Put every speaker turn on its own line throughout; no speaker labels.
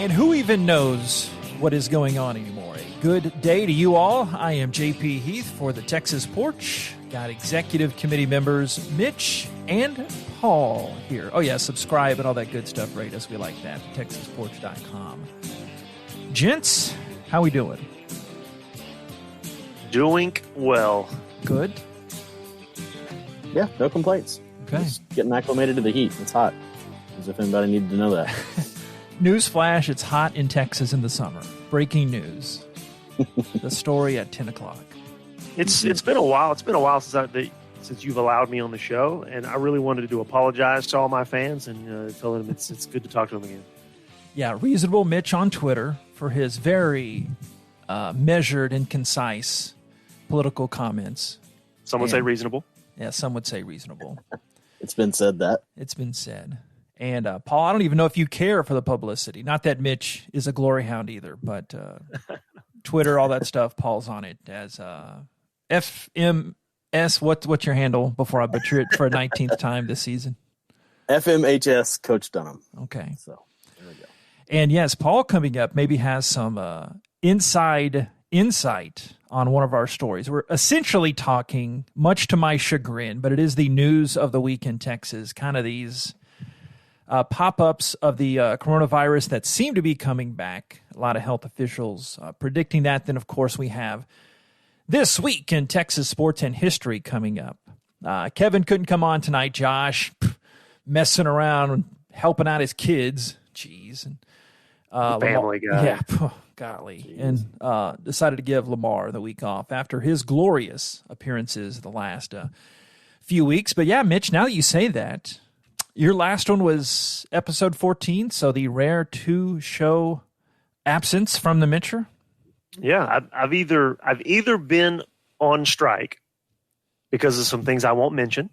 And who even knows what is going on anymore? A good day to you all. I am J.P. Heath for the Texas Porch. Got Executive Committee members Mitch and Paul here. Oh, yeah, subscribe and all that good stuff. Rate us. We like that. TexasPorch.com. Gents, how we doing?
Doing well.
Good?
Yeah, no complaints.
Okay.
Just getting acclimated to the heat. It's hot, as if anybody needed to know that.
Newsflash, it's hot in Texas in the summer. Breaking news. The story at 10 o'clock.
It's been a while. It's been a while since you've allowed me on the show, and I really wanted to apologize to all my fans and tell them it's good to talk to them again.
Yeah, Reasonable Mitch on Twitter for his very measured and concise political comments.
Some would say reasonable.
Yeah, some would say reasonable.
It's been said that.
It's been said. And Paul, I don't even know if you care for the publicity. Not that Mitch is a glory hound either, but Twitter, all that stuff, Paul's on it as FMS. What's your handle before I butcher it for a 19th time this season?
FMHS Coach Dunham.
Okay.
So there we go.
And yes, Paul coming up maybe has some inside insight on one of our stories. We're essentially talking, much to my chagrin, but it is the news of the week in Texas, kind of these pop-ups of the coronavirus that seem to be coming back. A lot of health officials predicting that. Then, of course, we have This Week in Texas Sports and History coming up. Kevin couldn't come on tonight. Josh messing around, helping out his kids. Jeez. And,
family guy.
Yeah, golly. Jeez. And decided to give Lamar the week off after his glorious appearances the last few weeks. But yeah, Mitch, now that you say that, your last one was episode 14, so the rare two-show absence from the Mitcher.
Yeah, I've either been on strike because of some things I won't mention,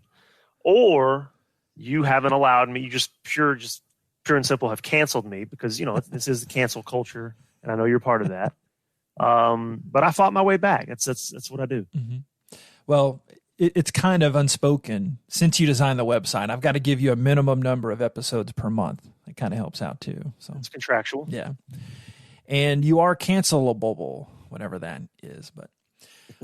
or you haven't allowed me. You just pure and simple have canceled me because this is the cancel culture, and I know you're part of that. But I fought my way back. That's what I do.
Mm-hmm. Well, it's kind of unspoken. Since you designed the website, I've got to give you a minimum number of episodes per month. It kind of helps out too. So
it's contractual.
Yeah. And you are cancelable, whatever that is. But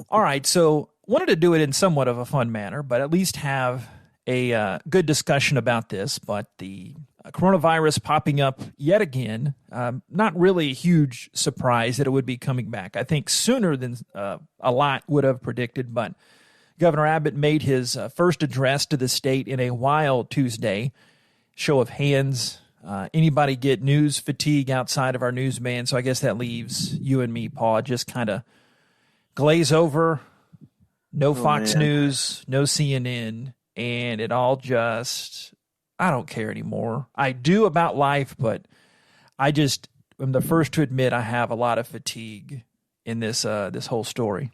all right. So wanted to do it in somewhat of a fun manner, but at least have a good discussion about this. But the coronavirus popping up yet again, not really a huge surprise that it would be coming back. I think sooner than a lot would have predicted, but Governor Abbott made his first address to the state in a while Tuesday. Show of hands. Anybody get news fatigue outside of our newsman? So I guess that leaves you and me, Paul, just kind of glaze over. No Fox News, no CNN, and it all just, I don't care anymore. I do about life, but I just am the first to admit I have a lot of fatigue in this whole story.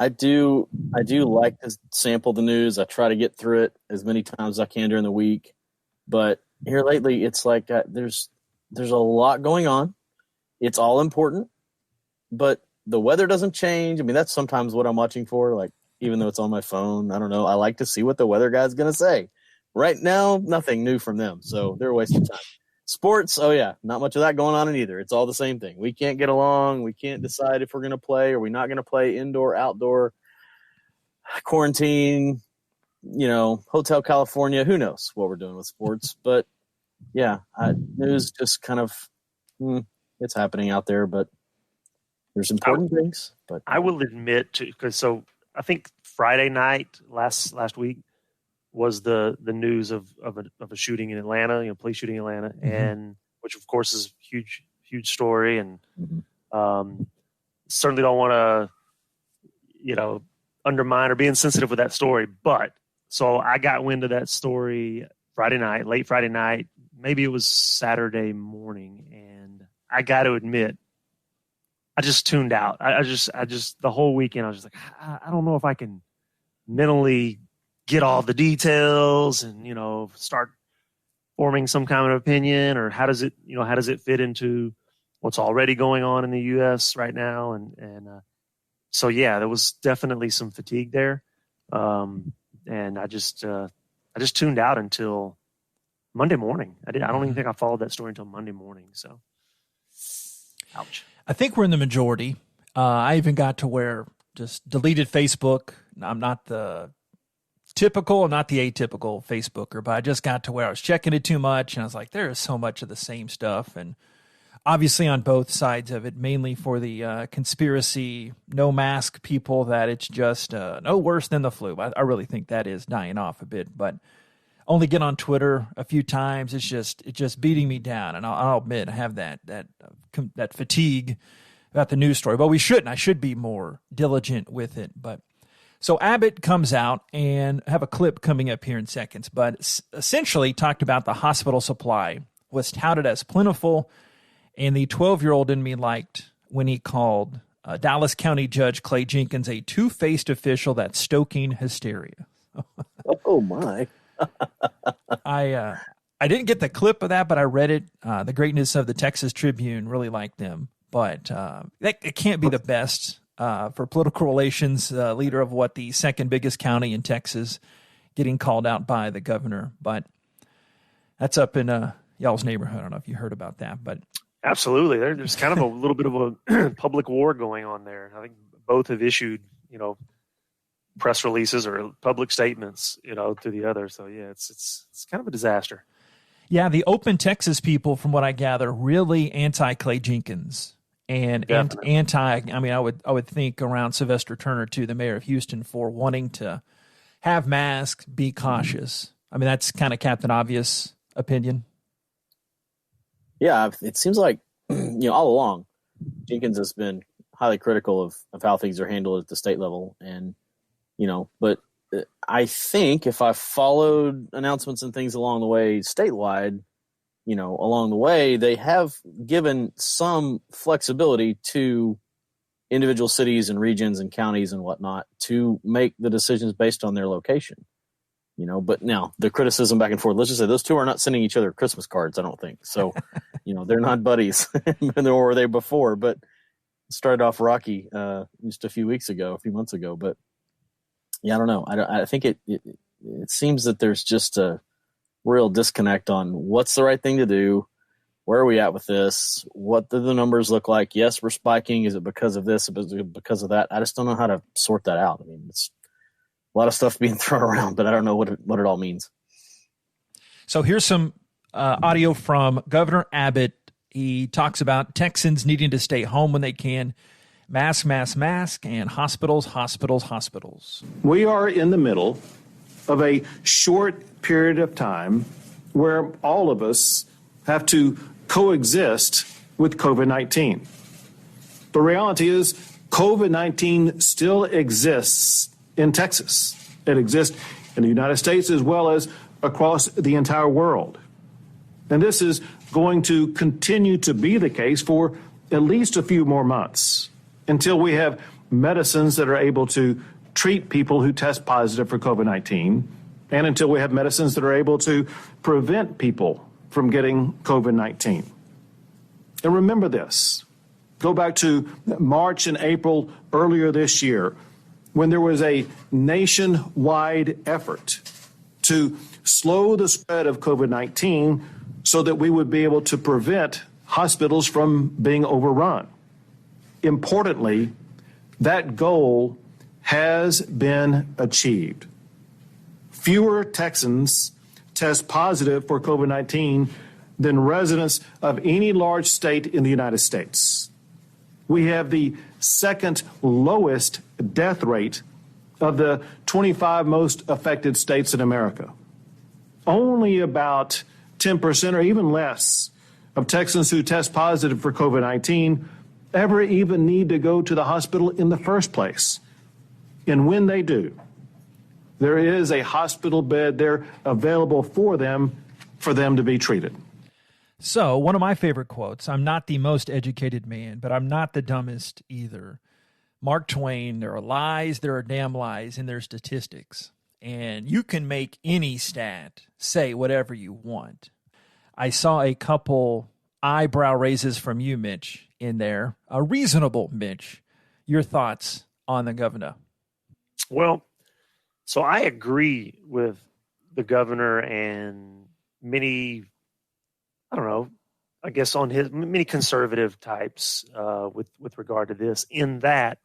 I do like to sample the news. I try to get through it as many times as I can during the week. But here lately, it's like there's a lot going on. It's all important, but the weather doesn't change. I mean, that's sometimes what I'm watching for. Like, even though it's on my phone, I don't know. I like to see what the weather guy's going to say. Right now, nothing new from them, so they're wasting time. Sports, oh yeah, not much of that going on in either. It's all the same thing. We can't get along. We can't decide if we're going to play or we're not going to play, indoor, outdoor, quarantine, Hotel California. Who knows what we're doing with sports? But yeah, news just kind of, it's happening out there, but there's important things. But
I will admit because I think Friday night last week was the news of a shooting in Atlanta, police shooting in Atlanta,
mm-hmm.
and which of course is a huge story, and certainly don't want to, undermine or be insensitive with that story. But so I got wind of that story late Friday night, maybe it was Saturday morning, and I got to admit, I just tuned out. I just the whole weekend I was just like, I don't know if I can mentally get all the details and, start forming some kind of opinion, or how does it fit into what's already going on in the U.S. right now? And so, yeah, there was definitely some fatigue there. And I just tuned out until Monday morning. I don't even think I followed that story until Monday morning. So Ouch.
I think we're in the majority. I even got to where just deleted Facebook. I'm not the typical, I'm not the atypical Facebooker, but I just got to where I was checking it too much, and I was like, there is so much of the same stuff, and obviously on both sides of it, mainly for the conspiracy, no mask people, that it's just no worse than the flu. I really think that is dying off a bit, but only get on Twitter a few times. It's just beating me down, and I'll admit I have that fatigue about the news story. But we shouldn't. I should be more diligent with it. But so Abbott comes out, and I have a clip coming up here in seconds, but essentially talked about the hospital supply was touted as plentiful, and the 12-year-old in me liked when he called Dallas County Judge Clay Jenkins a two-faced official that's stoking hysteria.
Oh my.
I didn't get the clip of that, but I read it. The greatness of the Texas Tribune, really liked them. But it can't be the best for political relations, leader of the second biggest county in Texas, getting called out by the governor. But that's up in y'all's neighborhood. I don't know if you heard about that, but
Absolutely. There's kind of a little bit of a public war going on there. I think both have issued, press releases or public statements, to the other. So yeah, it's kind of a disaster.
Yeah, the Open Texas people, from what I gather, really anti Clay Jenkins and anti. I mean, I would think around Sylvester Turner too, the mayor of Houston, for wanting to have masks, be cautious. I mean, that's kind of Captain Obvious opinion.
Yeah, it seems like all along Jenkins has been highly critical of how things are handled at the state level, and but I think if I followed announcements and things along the way statewide, along the way, they have given some flexibility to individual cities and regions and counties and whatnot to make the decisions based on their location. But now the criticism back and forth, let's just say those two are not sending each other Christmas cards, I don't think. So, they're not buddies, nor were they before, but it started off rocky just a few months ago. But yeah, I don't know. I think it seems that there's just a real disconnect on what's the right thing to do. Where are we at with this? What do the numbers look like? Yes, we're spiking. Is it because of this? Is it because of that? I just don't know how to sort that out. I mean, it's a lot of stuff being thrown around, but I don't know what it all means.
So here's some audio from Governor Abbott. He talks about Texans needing to stay home when they can. Mask, and hospitals.
We are in the middle of a short period of time where all of us have to coexist with COVID-19. The reality is COVID-19 still exists in Texas. It exists in the United States as well as across the entire world. And this is going to continue to be the case for at least a few more months until we have medicines that are able to treat people who test positive for COVID-19, and until we have medicines that are able to prevent people from getting COVID-19. And remember this. Go back to March and April earlier this year, when there was a nationwide effort to slow the spread of COVID-19 so that we would be able to prevent hospitals from being overrun. Importantly, that goal has been achieved. Fewer Texans test positive for COVID-19 than residents of any large state in the United States. We have the second lowest death rate of the 25 most affected states in America. Only about 10% or even less of Texans who test positive for COVID-19 ever even need to go to the hospital in the first place. And when they do, there is a hospital bed there available for them to be treated.
So, one of my favorite quotes, I'm not the most educated man, but I'm not the dumbest either. Mark Twain, there are lies, there are damn lies, and there's statistics. And you can make any stat say whatever you want. I saw a couple eyebrow raises from you, Mitch, in there. A reasonable Mitch. Your thoughts on the governor?
Well, so I agree with the governor and many, I guess, on his many conservative types with regard to this, in that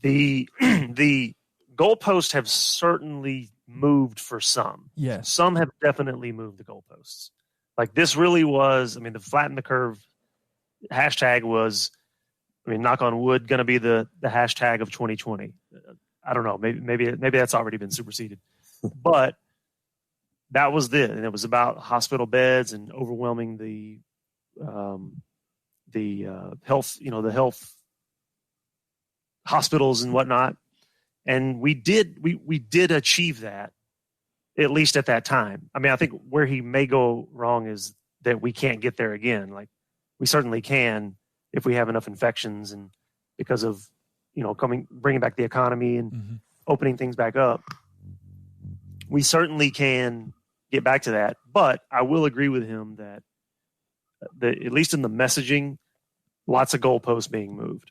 the the goalposts have certainly moved for some.
Yes.
Some have definitely moved the goalposts. Like this really was, I mean, the flatten the curve hashtag was, I mean, knock on wood, going to be the hashtag of 2020. I don't know. Maybe that's already been superseded, but that was it. And it was about hospital beds and overwhelming the health, the health hospitals and whatnot. And we did achieve that, at least at that time. I mean, I think where he may go wrong is that we can't get there again. Like we certainly can if we have enough infections and because of, bringing back the economy and opening things back up. We certainly can get back to that. But I will agree with him that at least in the messaging, lots of goalposts being moved.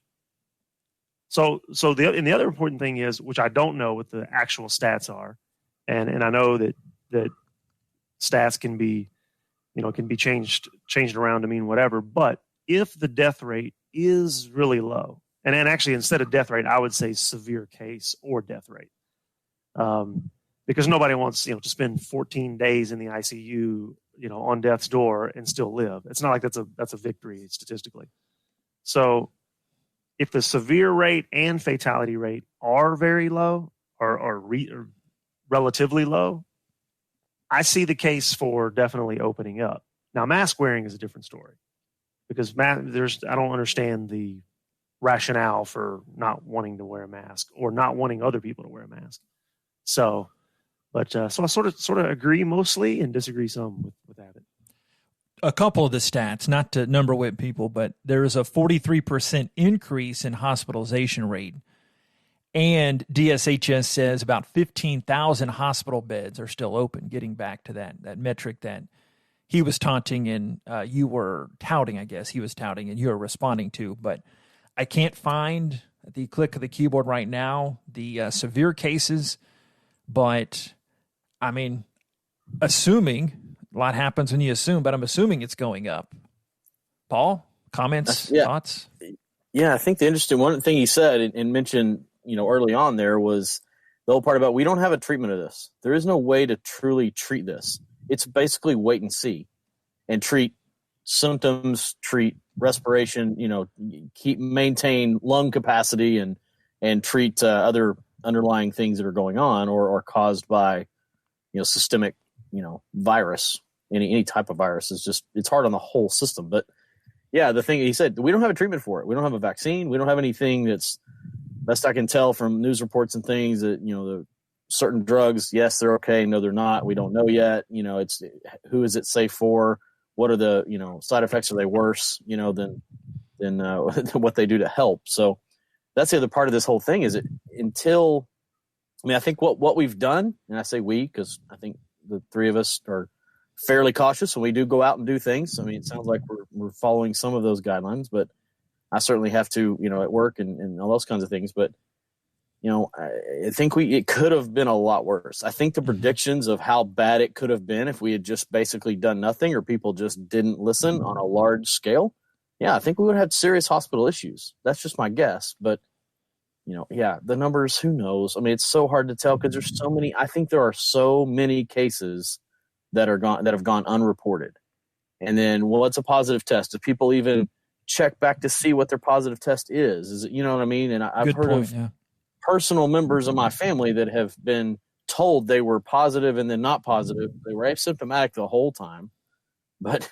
So the other important thing is, which I don't know what the actual stats are, and I know that stats can be changed around to mean whatever. But if the death rate is really low, and actually instead of death rate, I would say severe case or death rate, because nobody wants to spend 14 days in the ICU on death's door and still live. It's not like that's a victory statistically. So if the severe rate and fatality rate are very low or relatively low, I see the case for definitely opening up. Now, mask wearing is a different story because I don't understand the rationale for not wanting to wear a mask or not wanting other people to wear a mask. So I sort of agree mostly and disagree some with Abbott.
A couple of the stats, not to number whip people, but there is a 43% increase in hospitalization rate. And DSHS says about 15,000 hospital beds are still open, getting back to that metric that he was taunting and you were touting, I guess. He was touting and you were responding to. But I can't find at the click of the keyboard right now the severe cases. But, I mean, assuming... a lot happens when you assume, but I'm assuming it's going up. Paul, comments, thoughts?
Yeah, I think the interesting one thing he said and mentioned, early on there was the whole part about we don't have a treatment of this. There is no way to truly treat this. It's basically wait and see and treat symptoms, treat respiration, maintain lung capacity and treat other underlying things that are going on or caused by, systemic virus, any type of virus is just, it's hard on the whole system. But yeah, the thing he said, we don't have a treatment for it. We don't have a vaccine. We don't have anything that's, best I can tell from news reports and things that, the certain drugs, yes, they're okay. No, they're not. We don't know yet. It's who is it safe for? What are the, side effects? Are they worse, than what they do to help? So that's the other part of this whole thing is I think what we've done, and I say we, because I think the three of us are fairly cautious when we do go out and do things. I mean, it sounds like we're following some of those guidelines, but I certainly have to, at work and all those kinds of things. But, I think it could have been a lot worse. I think the predictions of how bad it could have been if we had just basically done nothing or people just didn't listen on a large scale. Yeah, I think we would have had serious hospital issues. That's just my guess. But, the numbers, who knows? I mean, it's so hard to tell because there's so many. I think there are so many cases that have gone unreported. And then, what's a positive test? Do people even check back to see what their positive test is? Is it, you know what I mean? And I've heard of personal members of my family that have been told they were positive and then not positive. They were asymptomatic the whole time, but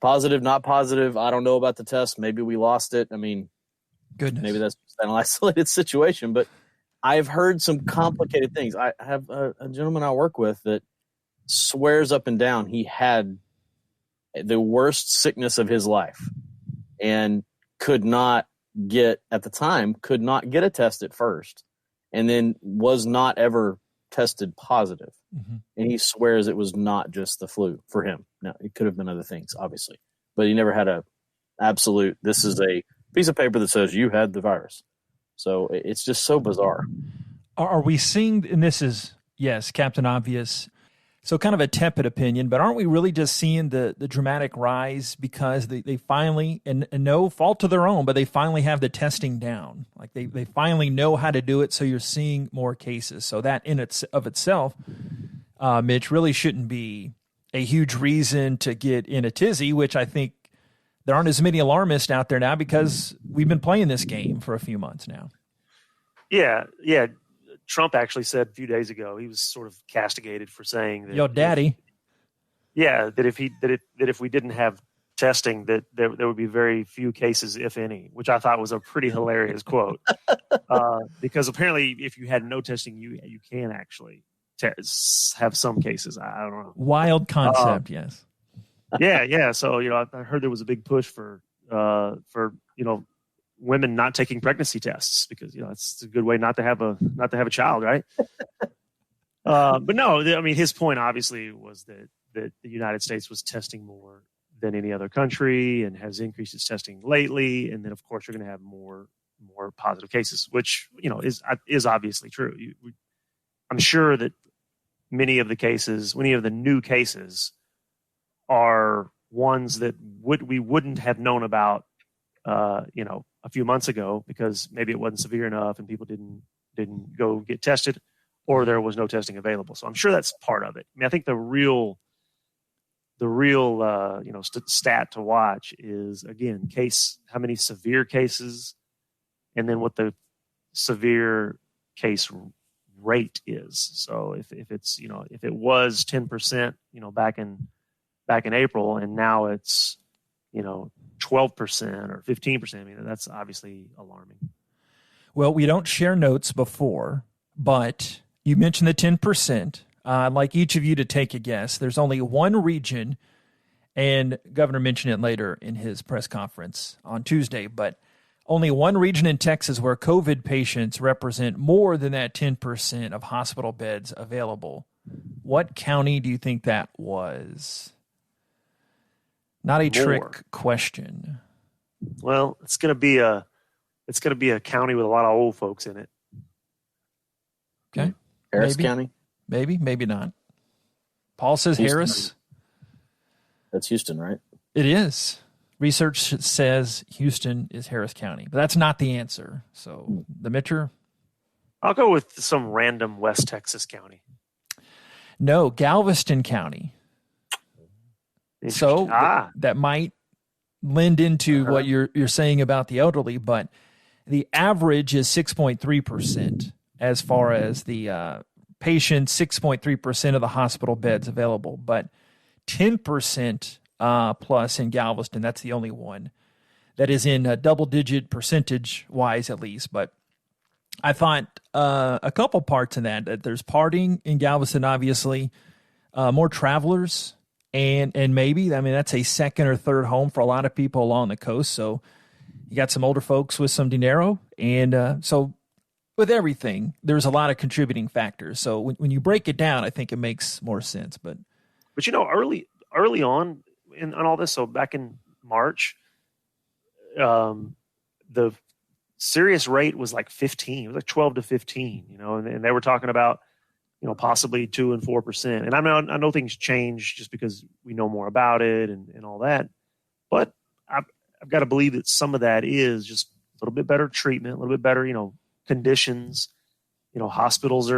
positive, not positive. I don't know about the test. Maybe we lost it. I mean,
goodness,
maybe that's an isolated situation, but I've heard some complicated things. I have a gentleman I work with that swears up and down he had the worst sickness of his life and could not get a test at first and then was not ever tested positive. And he swears it was not just the flu for him. Now, it could have been other things, obviously, but he never had a absolute, this is a piece of paper that says you had the virus. So it's just so bizarre.
Are we seeing, and this is, yes, Captain Obvious, So kind of a tepid opinion, but aren't we really just seeing the dramatic rise because they finally, and no fault to their own, but they finally have the testing down. Like they finally know how to do it, so you're seeing more cases. So that in of itself, Mitch, really shouldn't be a huge reason to get in a tizzy, which I think there aren't as many alarmists out there now because we've been playing this game for a few months now.
Yeah. Trump actually said a few days ago, he was sort of castigated for saying that,
Yo, daddy.
that if we didn't have testing, that there would be very few cases, if any, which I thought was a pretty hilarious quote. Because apparently, if you had no testing, you can actually have some cases. I don't know.
Wild concept, yes.
Yeah. So I heard there was a big push for women not taking pregnancy tests because it's a good way not to have a child, right? But no, I mean his point obviously was that the United States was testing more than any other country and has increased its testing lately, and then of course you're going to have more positive cases, which is obviously true. I'm sure that many of the new cases are ones that we wouldn't have known about a few months ago because maybe it wasn't severe enough and people didn't go get tested, or there was no testing available. So I'm sure that's part of it. I mean, I think the real stat to watch is, again, how many severe cases, and then what the severe case rate is. So if it's if it was 10% back in April and now it's 12% or 15%, I mean, that's obviously alarming.
Well, we don't share notes before, but you mentioned the 10%. I'd like each of you to take a guess. There's only one region, and Governor mentioned it later in his press conference on Tuesday, but only one region in Texas where COVID patients represent more than that 10% of hospital beds available. What county do you think that was? Not a trick question.
Well, it's going to be a county with a lot of old folks in it.
Okay.
Harris County?
Maybe not. Paul says Houston. Harris.
That's Houston, right?
It is. Research says Houston is Harris County, but that's not the answer. So the Mitcher?
I'll go with some random West Texas county.
No, Galveston County. So that might lend into what you're saying about the elderly, but the average is 6.3% as far as the patients, 6.3% of the hospital beds available, but 10% plus in Galveston. That's the only one that is in double-digit percentage-wise at least. But I thought a couple parts in that there's partying in Galveston, obviously, more travelers. And maybe, I mean, that's a second or third home for a lot of people along the coast. So you got some older folks with some dinero. And so with everything, there's a lot of contributing factors. So when you break it down, I think it makes more sense. But
early on in all this, so back in March, the serious rate was like 15. It was like 12 to 15, and they were talking about possibly 2% and 4%. And I know things change just because we know more about it and all that. But I've got to believe that some of that is just a little bit better treatment, a little bit better, conditions. Hospitals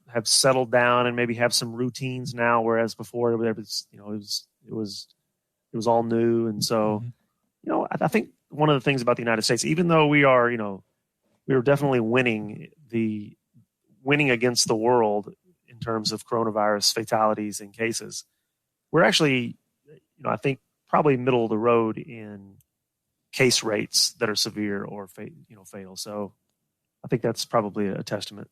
have settled down and maybe have some routines now, whereas before it was all new. And so, I think one of the things about the United States, even though we are definitely winning against the world in terms of coronavirus fatalities and cases, we're actually, I think probably middle of the road in case rates that are severe or fatal. So I think that's probably a testament.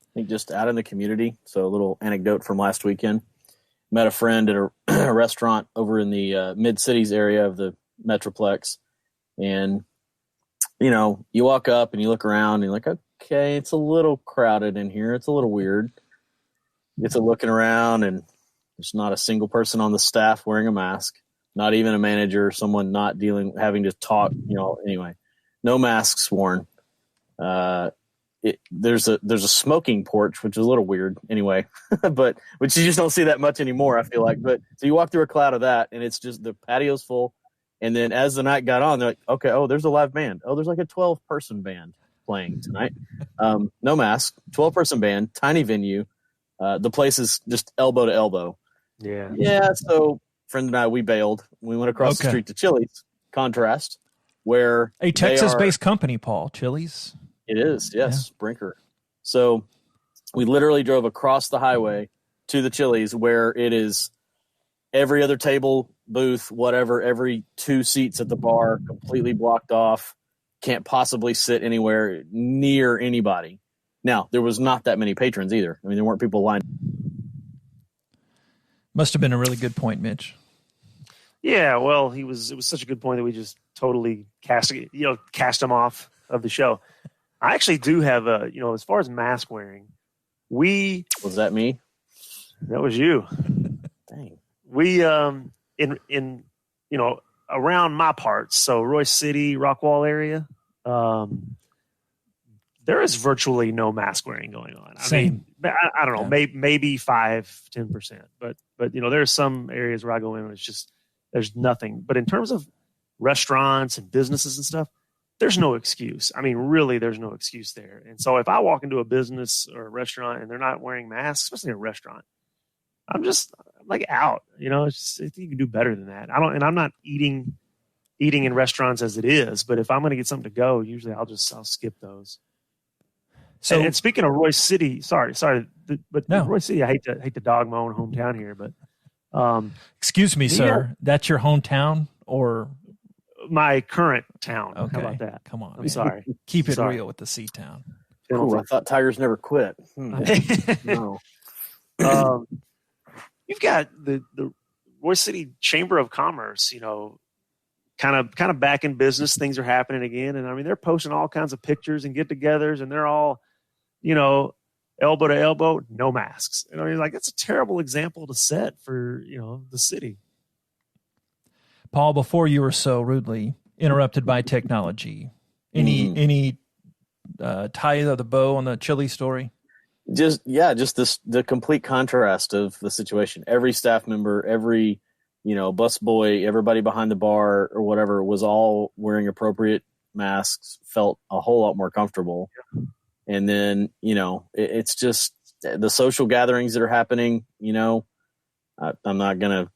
I think just out in the community. So a little anecdote from last weekend. Met a friend at a restaurant over in the mid-cities area of the Metroplex. And, you walk up and you look around and you're like, okay, it's a little crowded in here. It's a little weird. Get to looking around and there's not a single person on the staff wearing a mask, not even a manager, someone having to talk, anyway, no masks worn. there's a smoking porch, which is a little weird anyway, but which you just don't see that much anymore, I feel like. But so you walk through a cloud of that, and it's just the patio's full. And then as the night got on, they're like, okay, oh, there's a live band. Oh, there's like a 12-person band playing tonight. No mask, 12-person band, tiny venue. The place is just elbow to elbow.
Yeah.
Yeah. So friend and I, we bailed. We went across the street to Chili's. Contrast, where
a Texas-based company, Paul, Chili's.
It is, yes, Brinker. So we literally drove across the highway to the Chili's, where it is every other table, booth, whatever, every 2 seats at the bar completely blocked off. Can't possibly sit anywhere near anybody. Now, there was not that many patrons either. I mean, there weren't people lined.
Must have been a really good point, Mitch.
Yeah, well, it was such a good point that we just totally cast him off of the show. I actually do have as far as mask wearing,
was that me?
That was you.
Dang.
We in around my parts, so Royce City, Rockwall area, there is virtually no mask wearing going on. I mean, I don't know, maybe 5-10%, but there's some areas where I go in and it's just there's nothing. But in terms of restaurants and businesses and stuff, there's no excuse. I mean, really, there's no excuse there. And so if I walk into a business or a restaurant and they're not wearing masks, especially in a restaurant, I'm like out. It's just, you can do better than that. I'm not eating in restaurants as it is. But if I'm going to get something to go, usually I'll skip those. So, and speaking of Royce City, sorry, but no. Royce City, I hate to dog my own hometown here, but
excuse me, sir, that's your hometown or
my current town?
Okay.
How about that?
Come on,
I'm sorry.
Keep it real with the C town.
Ooh, I thought Tigers never quit. No.
You've got the Royce City Chamber of Commerce, kind of back in business. Things are happening again, and I mean they're posting all kinds of pictures and get-togethers, and they're all, elbow to elbow, no masks. And I mean, like, that's a terrible example to set for the city.
Paul, before you were so rudely interrupted by technology, any tie of the bow on the Chili story?
Just the complete contrast of the situation. Every staff member, every bus boy, everybody behind the bar or whatever was all wearing appropriate masks, felt a whole lot more comfortable. Yeah. And then it's just the social gatherings that are happening. I'm not gonna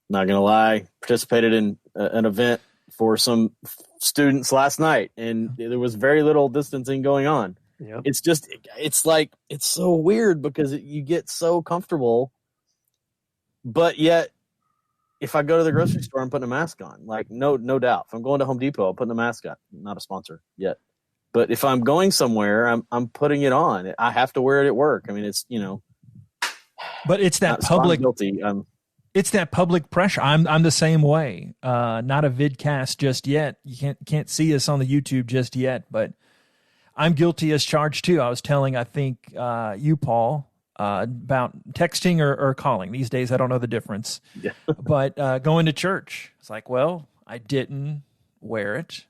lie. Participated in an event for some students last night, and there was very little distancing going on. Yep. It's so weird because you get so comfortable, but yet if I go to the grocery store, I'm putting a mask on. Like, no doubt. If I'm going to Home Depot, I'm putting a mask on. Not a sponsor yet, but if I'm going somewhere, I'm putting it on. I have to wear it at work. I mean, it's
but it's that public.
Guilty.
It's that public pressure. I'm the same way. Not a vidcast just yet. You can't see us on the YouTube just yet, but I'm guilty as charged too. I was telling, I think, you, Paul, about texting or calling. These days, I don't know the difference. Yeah. But going to church, it's like, well, I didn't wear it.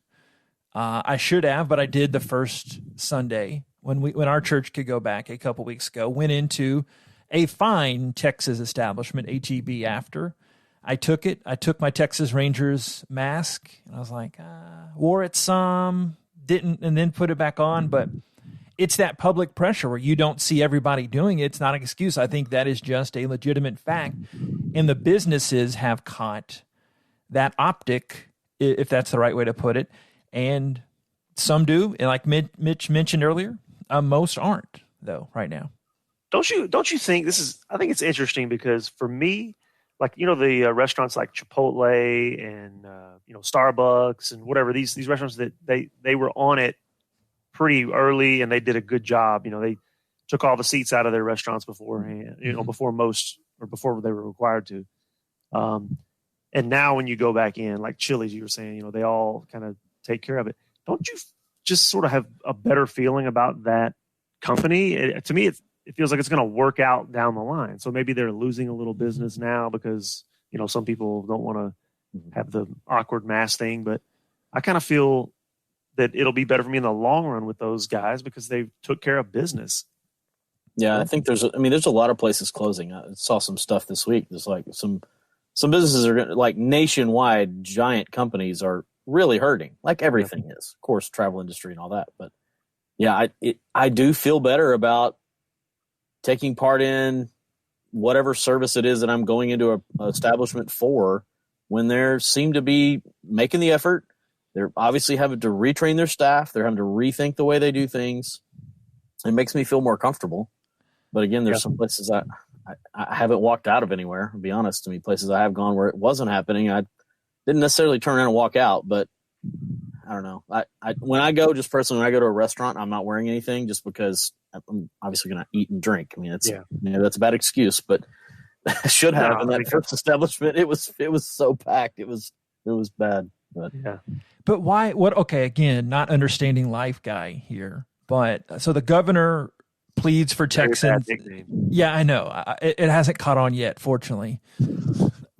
I should have, but I did the first Sunday when our church could go back a couple weeks ago. Went into a fine Texas establishment, HEB, after. I took it. I took my Texas Rangers mask, and I was like, wore it some, didn't, and then put it back on. But it's that public pressure where you don't see everybody doing it. It's not an excuse. I think that is just a legitimate fact. And the businesses have caught that optic, if that's the right way to put it. And some do, and like Mitch mentioned earlier, most aren't, though, right now.
Don't you think I think it's interesting because for me, like, the restaurants like Chipotle and, Starbucks and whatever, these restaurants that they were on it pretty early and they did a good job. They took all the seats out of their restaurants beforehand, before they were required to. And now when you go back in, like Chili's, you were saying, they all kind of take care of it. Don't you just sort of have a better feeling about that company? To me, it feels like it's going to work out down the line. So maybe they're losing a little business now because, some people don't want to have the awkward mask thing. But I kind of feel that it'll be better for me in the long run with those guys because they took care of business.
Yeah, I think there's a lot of places closing. I saw some stuff this week. There's like some businesses are like nationwide giant companies are really hurting, like everything is. Of course, travel industry and all that. But yeah, I do feel better about taking part in whatever service it is that I'm going into an establishment for when they seem to be making the effort. They're obviously having to retrain their staff. They're having to rethink the way they do things. It makes me feel more comfortable. But again, there's some places I haven't walked out of anywhere, to be honest. I mean, places I have gone where it wasn't happening. I didn't necessarily turn around and walk out, but I don't know. When I go, just personally, when I go to a restaurant, I'm not wearing anything just because I'm obviously going to eat and drink. I mean, that's a bad excuse, but it should have. In that first establishment, it was so packed. It was bad.
But why? What? Okay, again, not understanding life guy here, but so the governor pleads for Texans. Yeah, I know. It hasn't caught on yet, fortunately.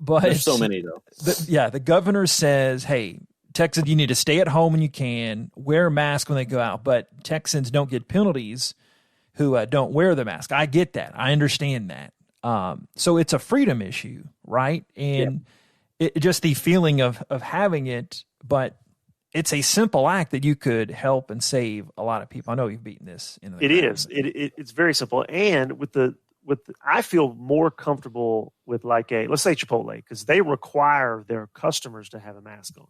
But
there's so many though.
The governor says, "Hey, Texans, you need to stay at home when you can. Wear a mask when they go out." But Texans don't get penalties who don't wear the mask. I get that. I understand that. So it's a freedom issue, right? And it just the feeling of having it, but it's a simple act that you could help and save a lot of people. I know you've beaten this.
It's very simple. And I feel more comfortable with let's say Chipotle, because they require their customers to have a mask on.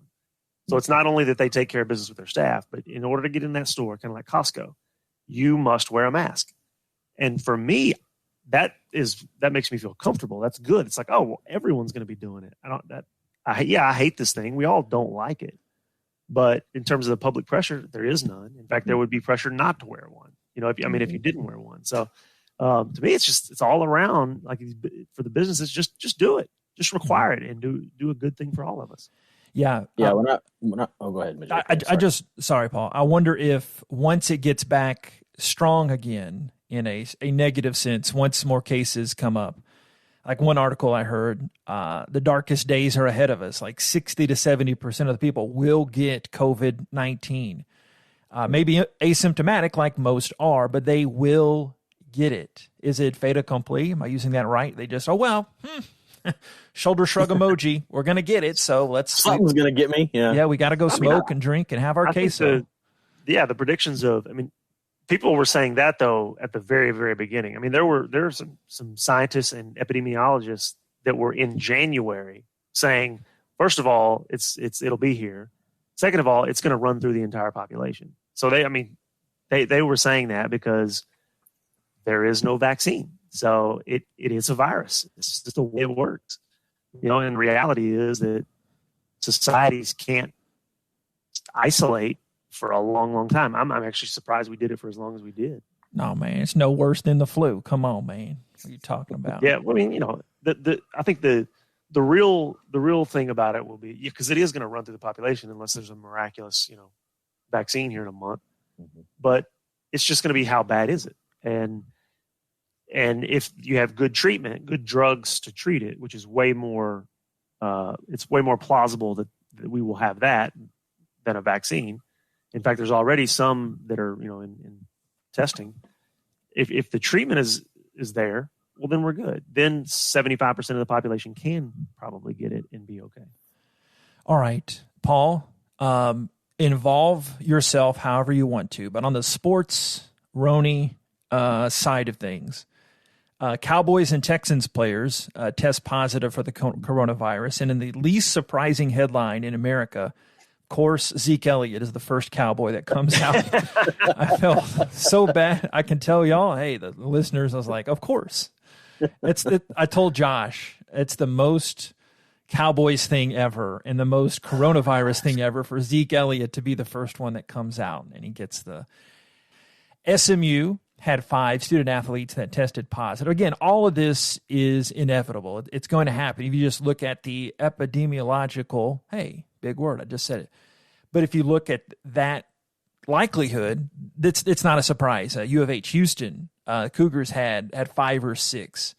So it's not only that they take care of business with their staff, but in order to get in that store, kind of like Costco, you must wear a mask. And for me, that makes me feel comfortable. That's good. It's like, oh, well, everyone's going to be doing it. I hate this thing. We all don't like it. But in terms of the public pressure, there is none. In fact, there would be pressure not to wear one. If you didn't wear one. So to me, it's all around. Like for the businesses, just do it. Just require it and do a good thing for all of us.
Yeah.
Go ahead, Mitch.
Sorry, Paul. I wonder if once it gets back strong again in a negative sense, once more cases come up, like one article I heard, the darkest days are ahead of us. Like 60 to 70% of the people will get COVID-19. Maybe asymptomatic like most are, but they will get it. Is it fait accompli? Am I using that right? They just, shoulder shrug emoji. We're going to get it. So
something's going to get me.
Yeah. We got to go smoke and drink and have our queso.
The predictions people were saying that though at the very, very beginning. I mean, there were some scientists and epidemiologists that were in January saying, first of all, it'll be here. Second of all, it's going to run through the entire population. So they were saying that because there is no vaccine. So it is a virus. It's just the way it works. And reality is that societies can't isolate for a long, long time. I'm actually surprised we did it for as long as we did.
No, man, it's no worse than the flu. Come on, man. What are you talking about?
Yeah, I think the real thing about it will be, because it is going to run through the population unless there's a miraculous, vaccine here in a month. Mm-hmm. But it's just going to be how bad is it? And if you have good treatment, good drugs to treat it, which is way more, it's way more plausible that we will have that than a vaccine. In fact, there's already some that are, in testing. If the treatment is there, well, then we're good. Then 75% of the population can probably get it and be okay.
All right, Paul, involve yourself however you want to, but on the sports Roni side of things, Cowboys and Texans players test positive for the coronavirus, and in the least surprising headline in America, of course, Zeke Elliott is the first Cowboy that comes out. I felt so bad. I can tell y'all, hey, the listeners, I was like, of course. I told Josh, it's the most Cowboys thing ever and the most coronavirus thing ever for Zeke Elliott to be the first one that comes out, and he gets the SMU had 5 student athletes that tested positive. Again, all of this is inevitable. It's going to happen. If you just look at the epidemiological, hey, big word, I just said it. But if you look at that likelihood, it's not a surprise. U of H, Houston, Cougars had 5 or 6.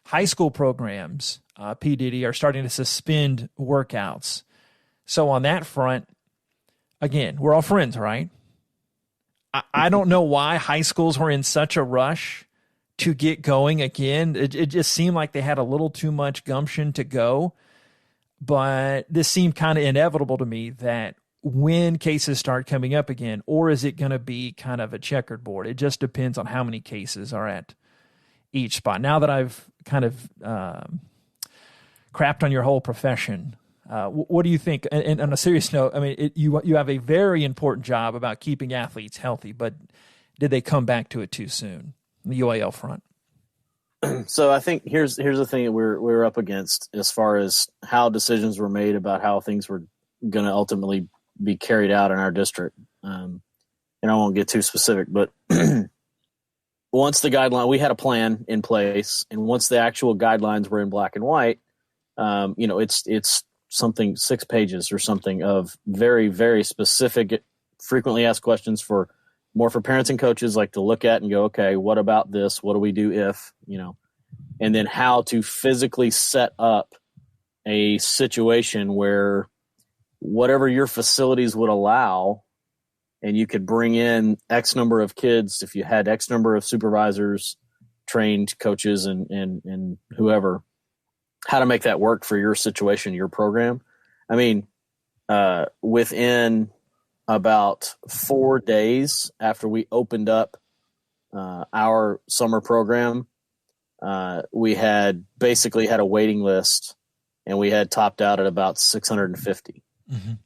High school programs, P. Diddy, are starting to suspend workouts. So on that front, again, we're all friends, right? I don't know why high schools were in such a rush to get going again. It just seemed like they had a little too much gumption to go. But this seemed kind of inevitable to me that when cases start coming up again, or is it going to be kind of a checkered board? It just depends on how many cases are at each spot. Now that I've kind of crapped on your whole profession, what do you think? And on a serious note, I mean, you have a very important job about keeping athletes healthy, but did they come back to it too soon, the UAL front?
So I think here's the thing that we're up against as far as how decisions were made about how things were going to ultimately be carried out in our district. And I won't get too specific, but once the guideline, we had a plan in place, and once the actual guidelines were in black and white, it's something 6 pages or something of very, very specific, frequently asked questions for parents and coaches, like to look at and go, okay, what about this? What do we do if, and then how to physically set up a situation where whatever your facilities would allow, and you could bring in X number of kids, if you had X number of supervisors, trained coaches, and whoever, how to make that work for your situation, your program. I mean, within about 4 days after we opened up our summer program, we had basically had a waiting list, and we had topped out at about 650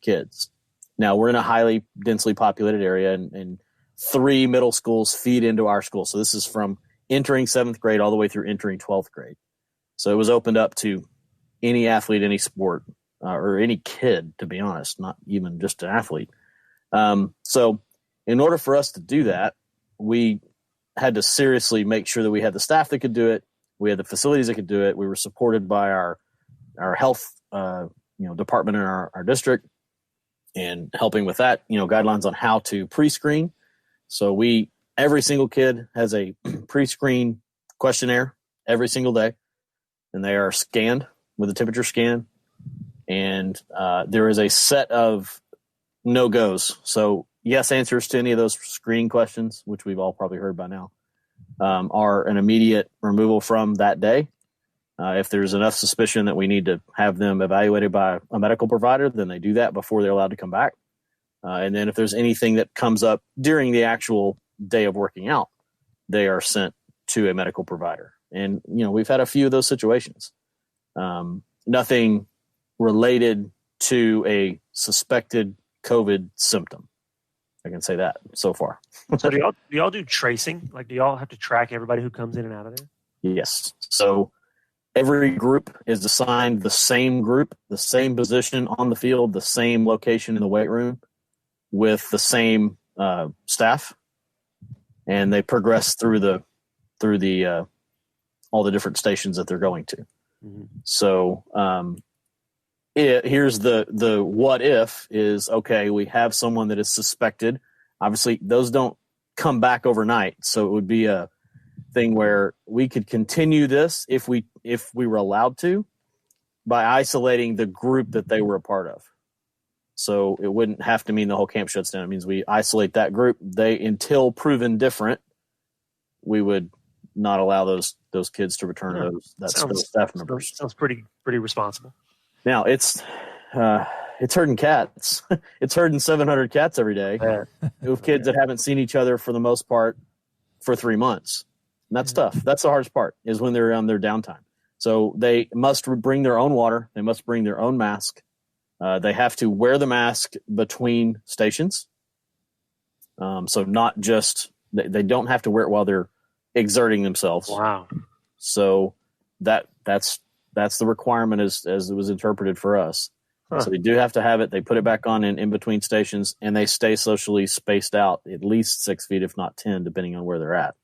kids. Now, we're in a highly densely populated area, and 3 middle schools feed into our school. So this is from entering 7th grade all the way through entering 12th grade. So it was opened up to any athlete, any sport, or any kid, to be honest, not even just an athlete. So in order for us to do that, we had to seriously make sure that we had the staff that could do it. We had the facilities that could do it. We were supported by our health, department in our district, and helping with that, guidelines on how to pre-screen. So every single kid has a pre-screen questionnaire every single day, and they are scanned with a temperature scan. And there is a set of no-goes. So yes answers to any of those screening questions, which we've all probably heard by now, are an immediate removal from that day. If there's enough suspicion that we need to have them evaluated by a medical provider, then they do that before they're allowed to come back. And then if there's anything that comes up during the actual day of working out, they are sent to a medical provider. And, we've had a few of those situations. Nothing related to a suspected COVID symptom. I can say that so far.
So do y'all do tracing? Like, do y'all have to track everybody who comes in and out of there?
Yes. So every group is assigned the same group, the same position on the field, the same location in the weight room, with the same staff, and they progress through the all the different stations that they're going to. Mm-hmm. So here's the what if is, okay, we have someone that is suspected. Obviously, those don't come back overnight, so it would be a thing where we could continue this if we were allowed to, by isolating the group that they were a part of. So it wouldn't have to mean the whole camp shuts down. It means we isolate that group. Until proven different, we would not allow those kids to return to those staff members.
Sounds pretty responsible.
Now it's herding cats. It's herding 700 cats every day with kids that haven't seen each other for the most part for 3 months. And that's tough. That's the hardest part, is when they're on their downtime. So they must bring their own water. They must bring their own mask. They have to wear the mask between stations. So not just, they don't have to wear it while they're exerting themselves.
Wow.
So that's the requirement as it was interpreted for us. Huh. So they do have to have it. They put it back on in between stations, and they stay socially spaced out at least 6 feet, if not 10, depending on where they're at.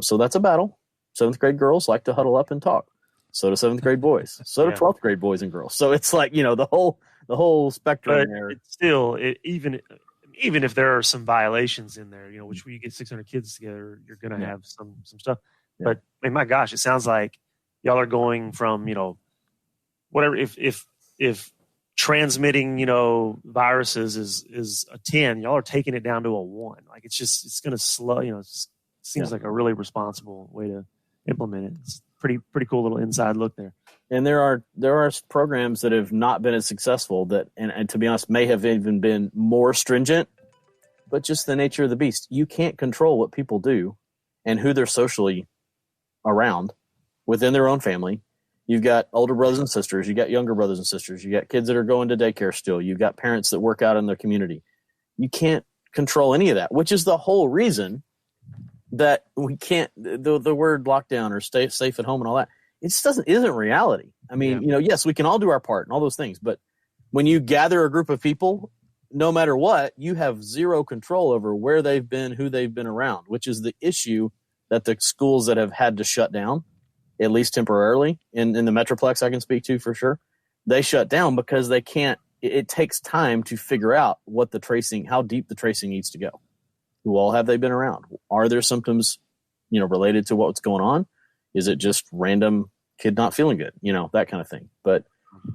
So that's a battle. 7th grade girls like to huddle up and talk. So do 7th grade boys. So do 12th grade boys and girls. So it's like, the whole spectrum
but
there.
It's still, even if there are some violations in there, which when you get 600 kids together, you're going to have some stuff. Yeah. But I mean, my gosh, it sounds like y'all are going from, whatever, if transmitting, viruses is a 10. Y'all are taking it down to a 1. Like it's going to slow, it seems like a really responsible way to implement it. It's pretty cool little inside look there.
And there are programs that have not been as successful that, and to be honest, may have even been more stringent, but just the nature of the beast. You can't control what people do and who they're socially around within their own family. You've got older brothers and sisters. You got younger brothers and sisters. You got kids that are going to daycare still. You've got parents that work out in their community. You can't control any of that, which is the whole reason that we can't, the word lockdown or stay safe at home and all that, it just isn't reality. I mean, yes, we can all do our part and all those things, but when you gather a group of people, no matter what, you have zero control over where they've been, who they've been around, which is the issue that the schools that have had to shut down, at least temporarily, in the Metroplex I can speak to for sure, they shut down because they can't, it takes time to figure out what the tracing, how deep the tracing needs to go. Who all have they been around? Are there symptoms, related to what's going on? Is it just random kid not feeling good? That kind of thing. But,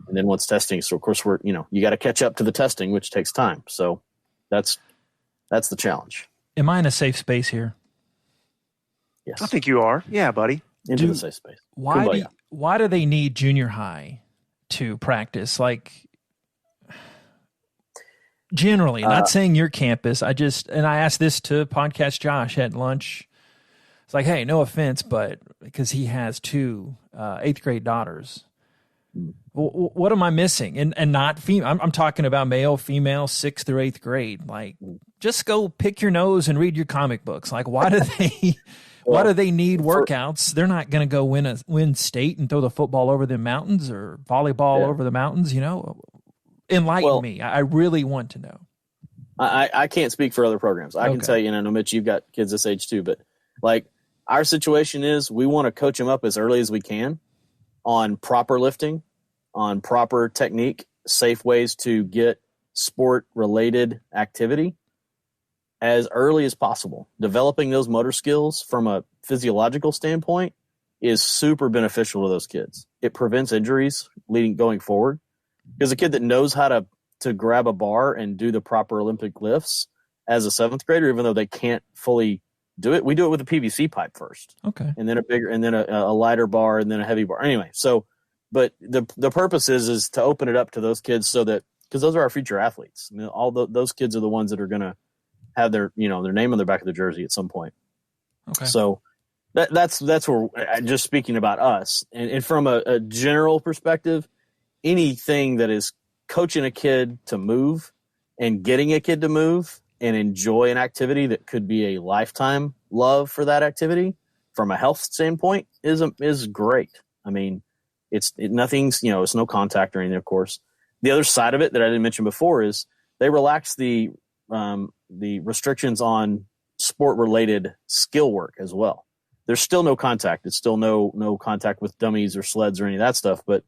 and then once testing, so of course you got to catch up to the testing, which takes time. So that's the challenge.
Am I in a safe space here?
Yes.
I think you are. Yeah, buddy.
Into the safe space.
Why do they need junior high to practice? Like, generally, not saying your campus. I asked this to Podcast Josh at lunch. It's like, hey, no offense, but because he has 2 8th grade daughters, what am I missing? And not female. I'm talking about male, female, 6th through 8th grade. Like, just go pick your nose and read your comic books. Like, why do they? Why do they need workouts? They're not going to go win state and throw the football over the mountains or volleyball over the mountains. Enlighten me. I really want to know.
I can't speak for other programs. I can tell you, Mitch, you've got kids this age too, but like our situation is we want to coach them up as early as we can on proper lifting, on proper technique, safe ways to get sport related activity as early as possible. Developing those motor skills from a physiological standpoint is super beneficial to those kids. It prevents injuries going forward. Because a kid that knows how to grab a bar and do the proper Olympic lifts as a 7th grader, even though they can't fully do it, we do it with a PVC pipe first. Okay. And then a lighter bar and then a heavy bar. Anyway, but the purpose is to open it up to those kids so that, because those are our future athletes. I mean, those kids are the ones that are going to have their name on the back of the jersey at some point. Okay. So that's where, just speaking about us and from a general perspective, anything that is coaching a kid to move and getting a kid to move and enjoy an activity that could be a lifetime love for that activity from a health standpoint is great. I mean, nothing's, it's no contact or anything, of course. The other side of it that I didn't mention before is they relax the restrictions on sport related skill work as well. There's still no contact. It's still no contact with dummies or sleds or any of that stuff, but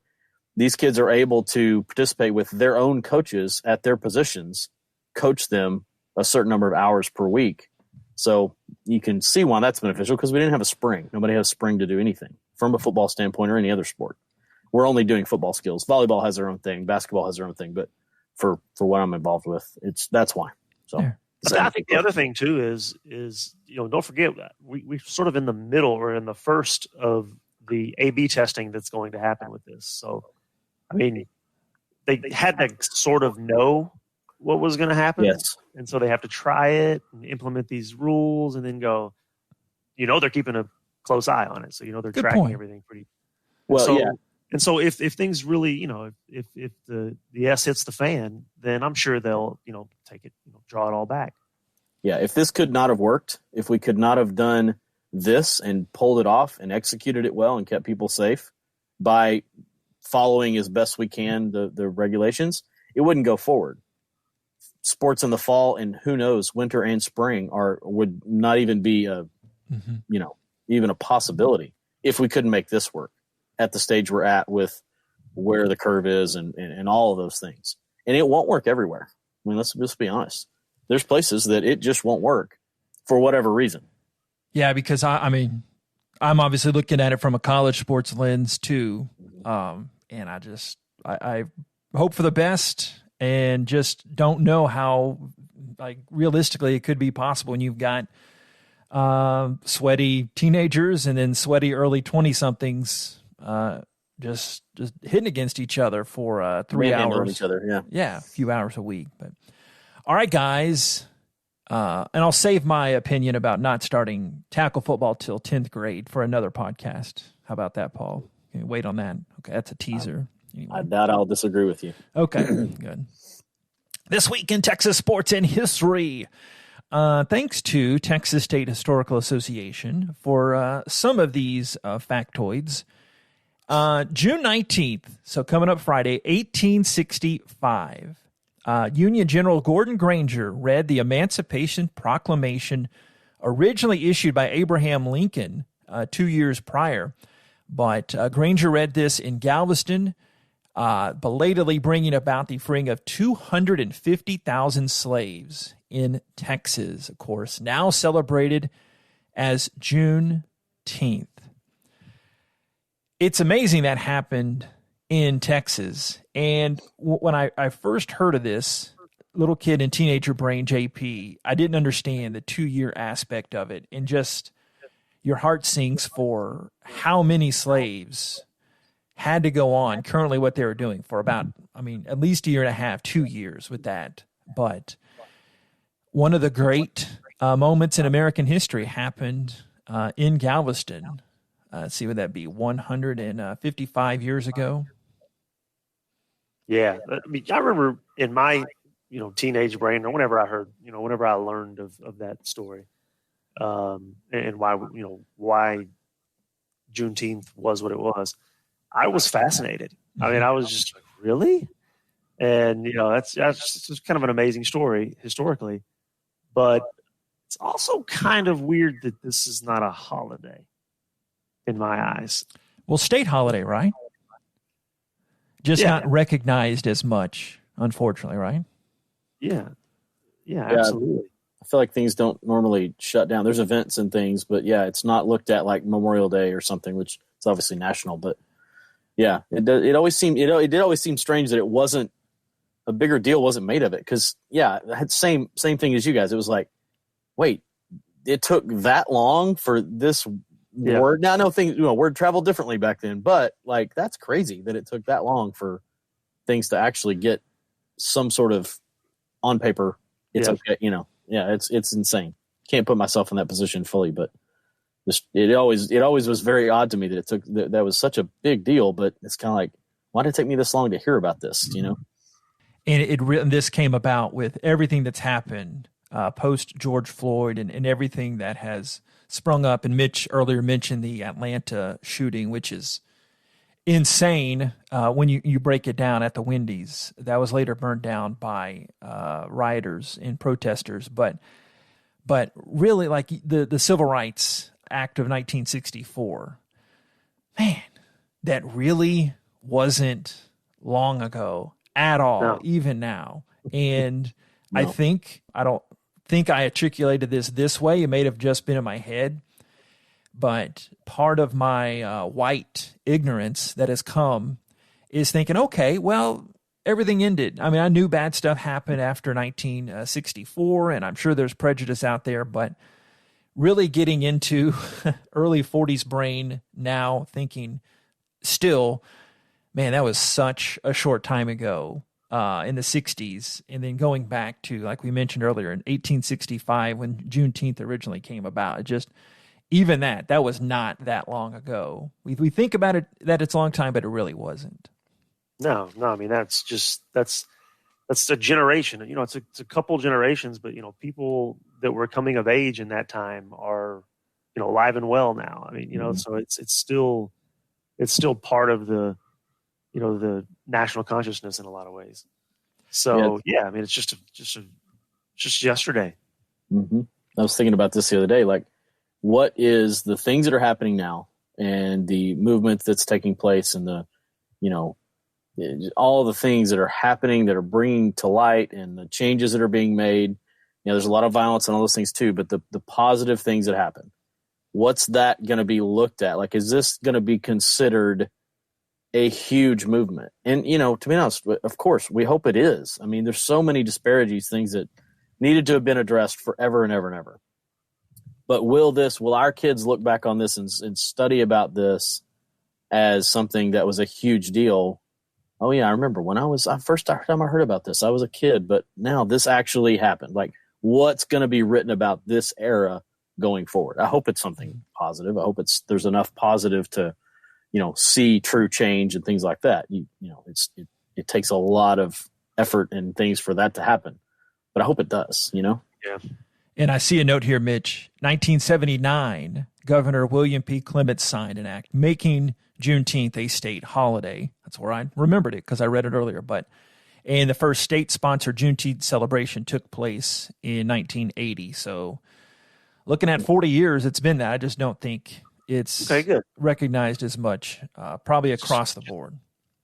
these kids are able to participate with their own coaches at their positions, coach them a certain number of hours per week. So you can see why that's beneficial because we didn't have a spring. Nobody has spring to do anything from a football standpoint or any other sport. We're only doing football skills. Volleyball has their own thing. Basketball has their own thing. But for what I'm involved with, that's why. So
but I think the other thing too is don't forget that we're sort of in the middle or in the first of the A/B testing that's going to happen with this. So, I mean, they had to sort of know what was going to happen.
Yes. And
so they have to try it and implement these rules and then go, they're keeping a close eye on it. So, they're
Good
tracking
point.
everything pretty
well. Yeah.
And so if things really, if the S hits the fan, then I'm sure they'll, take it, draw it all back.
Yeah. If this could not have worked, if we could not have done this and pulled it off and executed it well and kept people safe by following as best we can the regulations, it wouldn't go forward. Sports in the fall and who knows, winter and spring would not even be even a possibility if we couldn't make this work at the stage we're at with where the curve is and all of those things. And it won't work everywhere. I mean, let's just be honest. There's places that it just won't work for whatever reason.
Yeah, because I'm obviously looking at it from a college sports lens too. And I hope for the best and just don't know how, like, realistically it could be possible when you've got sweaty teenagers and then sweaty early 20-somethings just hitting against each other for 3 hours.
Each other,
yeah, a few hours a week. But all right, guys, and I'll save my opinion about not starting tackle football till 10th grade for another podcast. How about that, Paul? Can you wait on that? Okay, that's a teaser. Anyway.
I doubt I'll disagree with you.
Okay, good. This week in Texas sports and history. Thanks to Texas State Historical Association for some of these factoids. June 19th, so coming up Friday, 1865, Union General Gordon Granger read the Emancipation Proclamation originally issued by Abraham Lincoln 2 years prior. But Granger read this in Galveston, belatedly bringing about the freeing of 250,000 slaves in Texas, of course, now celebrated as Juneteenth. It's amazing that happened in Texas. And when I first heard of this, little kid and teenager brain, J.P., I didn't understand the 2-year aspect of it. And just your heart sinks for how many slaves had to go on currently what they were doing for about, at least a year and a half, 2 years with that. But one of the great moments in American history happened in Galveston. Let's see, would that be 155 years ago?
Yeah. I remember in my, teenage brain, or whenever I heard, whenever I learned of that story, and why Juneteenth was what it was, I was fascinated. I was just like, really? And, that's just kind of an amazing story historically, but it's also kind of weird that this is not a holiday in my eyes.
Well, state holiday, right? Just not recognized as much, unfortunately, right?
Yeah, absolutely.
I feel like things don't normally shut down. There's events and things, but it's not looked at like Memorial Day or something, which is obviously national. But it did always seem strange that it wasn't a bigger deal, wasn't made of it. Because I had same thing as you guys. It was like, wait, it took that long for this word. Now I know things, word traveled differently back then, but like that's crazy that it took that long for things to actually get some sort of on paper. It's okay, it's insane. Can't put myself in that position fully, but it always was very odd to me that it took that was such a big deal. But it's kind of like, why did it take me this long to hear about this?
And this came about with everything that's happened post George Floyd and everything that has sprung up. And Mitch earlier mentioned the Atlanta shooting, which is insane when you break it down at the Wendy's. That was later burned down by rioters and protesters. But really, like the Civil Rights Act of 1964, man, that really wasn't long ago at all, even now. And no. I don't think I articulated this way. It may have just been in my head, but part of my white ignorance that has come is thinking, okay, well, everything ended. I knew bad stuff happened after 1964, and I'm sure there's prejudice out there, but really getting into early 40s brain now, thinking still, man, that was such a short time ago. In the 60s, and then going back to, like we mentioned earlier, in 1865 when Juneteenth originally came about. Just even that was not that long ago. We think about it that it's a long time, but it really wasn't.
No. That's a generation. It's a couple generations, but people that were coming of age in that time are alive and well now. So it's still part of the the national consciousness in a lot of ways. So it's just yesterday.
Mm-hmm. I was thinking about this the other day. Like, what is the things that are happening now and the movement that's taking place and the, all the things that are happening that are bringing to light and the changes that are being made. There's a lot of violence and all those things too, but the positive things that happen, what's that going to be looked at? Like, is this going to be considered a huge movement. And, you know, to be honest, of course, we hope it is. I mean, there's so many disparities, things that needed to have been addressed forever and ever and ever. But will our kids look back on this and study about this as something that was a huge deal? Oh yeah, I remember when first time I heard about this, I was a kid, but now this actually happened. Like, what's going to be written about this era going forward? I hope it's something positive. I hope there's enough positive to, you know, see true change and things like that. You know, it takes a lot of effort and things for that to happen, but I hope it does, you know?
Yeah.
And I see a note here, Mitch. 1979, Governor William P. Clement signed an act making Juneteenth a state holiday. That's where I remembered it because I read it earlier. And the first state-sponsored Juneteenth celebration took place in 1980. So looking at 40 years, it's been that. I just don't think it's recognized as much, probably across the board.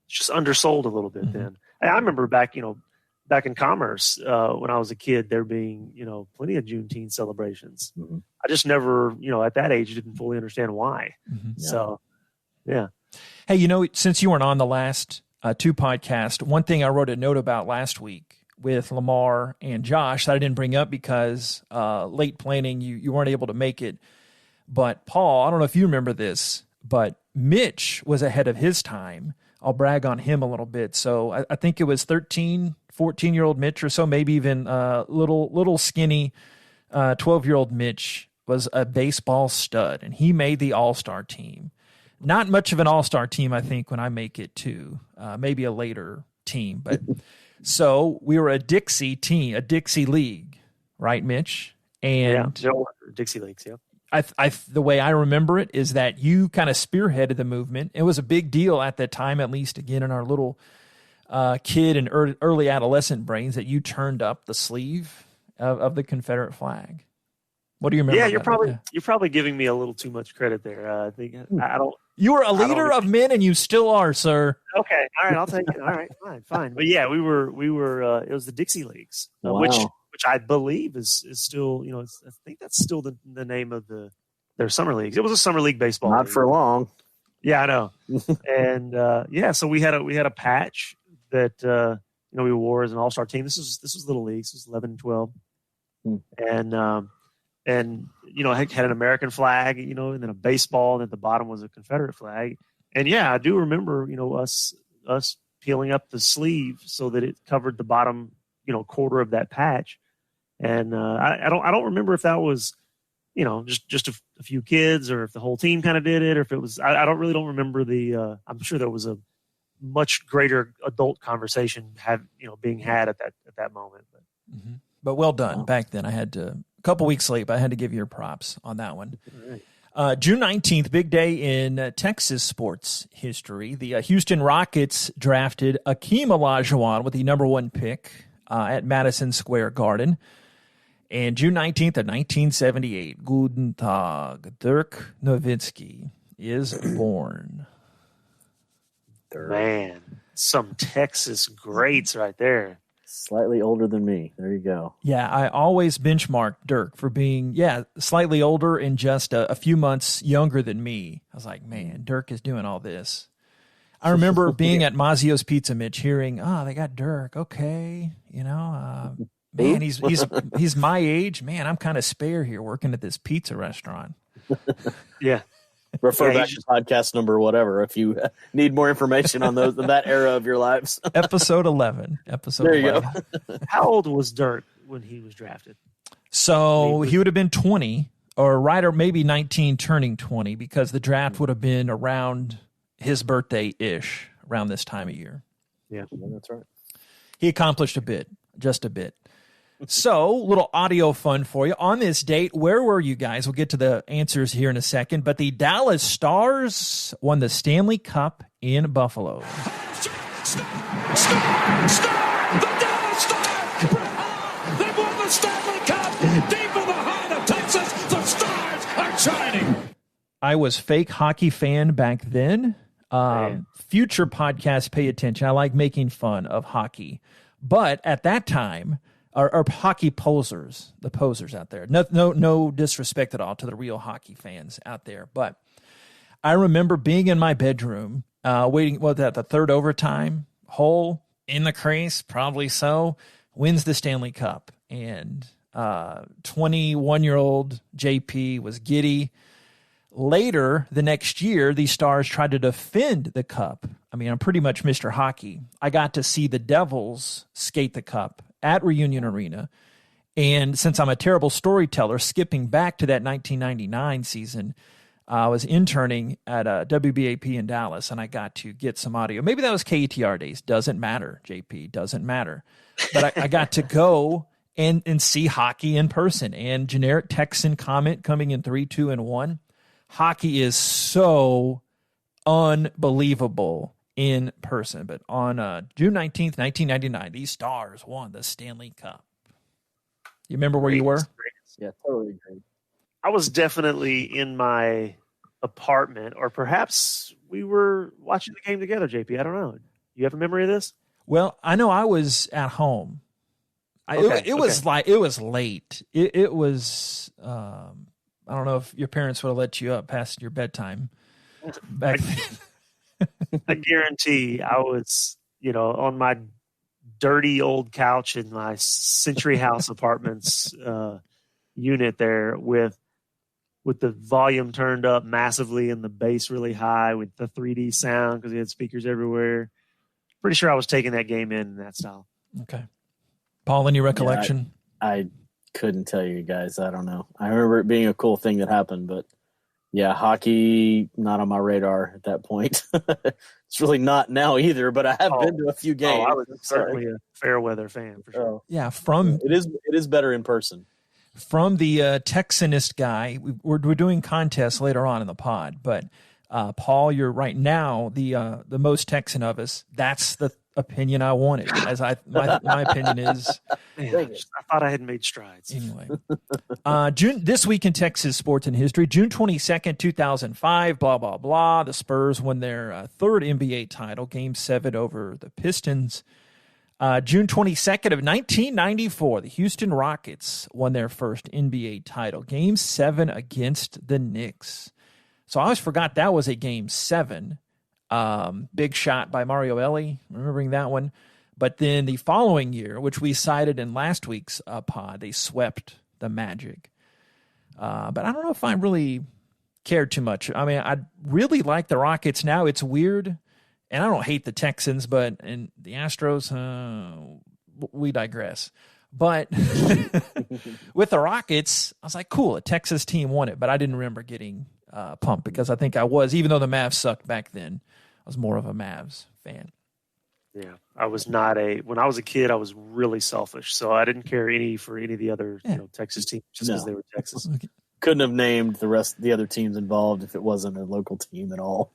It's just undersold a little bit then. I remember back in Commerce, when I was a kid, there being, you know, plenty of Juneteenth celebrations.
Mm-hmm.
I just never, you know, at that age, didn't fully understand why.
Mm-hmm.
So, yeah.
Hey, you know, since you weren't on the last two podcasts, one thing I wrote a note about last week with Lamar and Josh that I didn't bring up because late planning, you weren't able to make it. But Paul, I don't know if you remember this, but Mitch was ahead of his time. I'll brag on him a little bit. So I think it was 13, 14-year-old Mitch or so, maybe even little skinny 12-year-old Mitch was a baseball stud, and he made the all-star team. Not much of an all-star team, I think, when I make it too. Maybe a later team. But so we were a Dixie team, a Dixie League, right, Mitch? And
Dixie Leagues, yeah.
The way I remember it is that you kind of spearheaded the movement. It was a big deal at that time, at least again in our little kid and early adolescent brains, that you turned up the sleeve of the Confederate flag. What do you remember?
Yeah, you're probably giving me a little too much credit there. I think I don't.
You were a leader of men, and you still are, sir.
Okay, all right, I'll take it. All right, fine. But yeah, we were. It was the Dixie Leagues,
Wow.
which I believe is still, you know, I think that's still the name of their summer leagues. It was a summer league baseball.
Not
league.
for long.
Yeah, I know. And so we had a patch that you know, we wore as an all-star team. This was little leagues. This was 11 and 12, and you know, had an American flag, you know, and then a baseball, and at the bottom was a Confederate flag. And yeah, I do remember, you know, us peeling up the sleeve so that it covered the bottom, you know, quarter of that patch. And I don't remember if that was, you know, just a few kids, or if the whole team kind of did it, or if it was. I don't remember the. I'm sure there was a much greater adult conversation being had at that moment.
But well done. Back then, I had to. A couple weeks late, but I had to give you your props on that one.
Right.
June 19th, big day in Texas sports history. The Houston Rockets drafted Akeem Olajuwon with the number 1 pick at Madison Square Garden. And June 19th of 1978, Guten Tag, Dirk Nowitzki is born.
Man, some Texas greats right there.
Slightly older than me. There you go.
Yeah, I always benchmarked Dirk for being, slightly older and just a few months younger than me. I was like, man, Dirk is doing all this. I remember being at Mazzio's Pizza, Mitch, hearing, they got Dirk. Okay, you know, man, he's my age. Man, I'm kind of spare here working at this pizza restaurant.
Yeah.
Refer back to podcast number whatever if you need more information on that era of your lives.
Episode 11.
There you 11.
Go. How old was Dirk when he was drafted?
So he would have been 20 or maybe 19 turning 20, because the draft would have been around his birthday-ish, around this time of year.
Yeah,
that's right.
He accomplished just a bit. So, little audio fun for you. On this date, where were you guys? We'll get to the answers here in a second. But the Dallas Stars won the Stanley Cup in Buffalo.
Star! The Dallas Stars! They've won the Stanley Cup! Deep in the heart of Texas, the Stars are shining!
I was fake hockey fan back then. Future podcasts, pay attention. I like making fun of hockey. But at that time... Are hockey posers, the posers out there. No disrespect at all to the real hockey fans out there. But I remember being in my bedroom waiting, the third overtime hole in the crease, probably so, wins the Stanley Cup. And 21-year-old J.P. was giddy. Later, the next year, these Stars tried to defend the Cup. I mean, I'm pretty much Mr. Hockey. I got to see the Devils skate the Cup at Reunion Arena. And since I'm a terrible storyteller, skipping back to that 1999 season, I was interning at WBAP in Dallas, and I got to get some audio. Maybe that was KETR days. Doesn't matter, JP. Doesn't matter. But I got to go and see hockey in person. And generic Texan comment coming in 3, 2, and 1. Hockey is so unbelievable in person. But on June 19th, 1999, these Stars won the Stanley Cup. You remember where you were?
Yeah, totally agree.
I was definitely in my apartment, or perhaps we were watching the game together, JP. I don't know. You have a memory of this?
Well, I know I was at home. It was late. It was, I don't know if your parents would have let you up past your bedtime back then.
I guarantee I was, on my dirty old couch in my Century House Apartments unit there with the volume turned up massively and the bass really high with the 3D sound because we had speakers everywhere. Pretty sure I was taking that game in that style.
Okay. Paul, any recollection?
Yeah, I couldn't tell you guys. I don't know. I remember it being a cool thing that happened, but yeah, hockey, not on my radar at that point. It's really not now either, but I have been to a few games.
I was certainly a fair weather fan for sure.
Yeah,
it is better in person.
From the Texanist guy, we're doing contests later on in the pod, but Paul, you're right now the most Texan of us. That's the opinion I wanted. As my opinion is,
man, I thought I had made strides.
Anyway, this week in Texas sports and history, June 22nd, 2005. Blah blah blah. The Spurs won their third NBA title, Game 7 over the Pistons. June 22nd of 1994, the Houston Rockets won their first NBA title, Game 7 against the Knicks. So I always forgot that was a Game 7. Big shot by Mario Ellie, remembering that one. But then the following year, which we cited in last week's pod, they swept the Magic. But I don't know if I really cared too much. I mean, I really like the Rockets now. It's weird. And I don't hate the Texans, and the Astros, we digress. But with the Rockets, I was like, cool, a Texas team won it. But I didn't remember getting pumped because I think I was, even though the Mavs sucked back then, I was more of a Mavs fan.
Yeah, I was not when I was a kid, I was really selfish. So I didn't care for any of the other Texas teams just because they were Texas.
Okay.
Couldn't have named the other teams involved if it wasn't a local team at all.